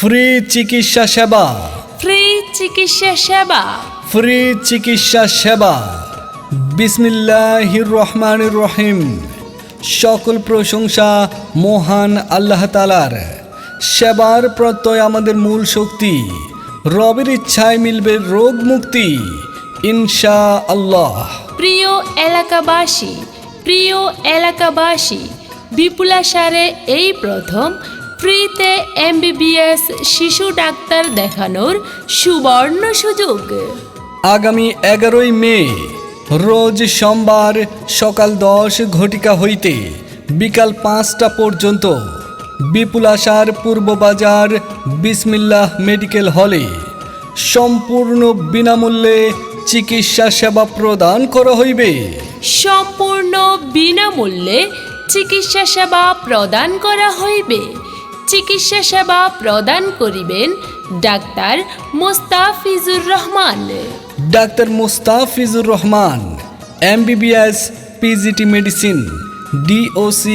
Free চিকিৎসা সেবা, free চিকিৎসা সেবা, ফ্রি চিকিৎসা সেবা। বিসমিল্লাহির রহমানির রহিম। সকল প্রশংসা মহান আল্লাহ তাআলার। সেবার প্রত্যয় আমাদের মূল শক্তি। রবের ইচ্ছায় মিলবে রোগ মুক্তি ইনশাআল্লাহ। প্রিয় এলাকাবাসী, প্রিয় এলাকাবাসী, বিপুলাসারে এই প্রথম ফ্রিতে এমবিবিএস শিশু ডাক্তার দেখানোর সুবর্ণ সুযোগ। আগামী 11ই মে রোজ সোমবার সকাল 10 ঘটিকা হইতে বিকাল 5টা পর্যন্ত বিপুলাসার পূর্ববাজার বিসমিল্লাহ মেডিকেল হলে সম্পূর্ণ বিনামূল্যে চিকিৎসা সেবা প্রদান করা হইবে। সম্পূর্ণ বিনামূল্যে চিকিৎসা সেবা প্রদান করা হইবে। চিকিৎসা সেবা প্রদান করিবেন doctor Mostafizur Rahman. Doctor Mostafizur Rahman, MBBS, PGT medicine, DOC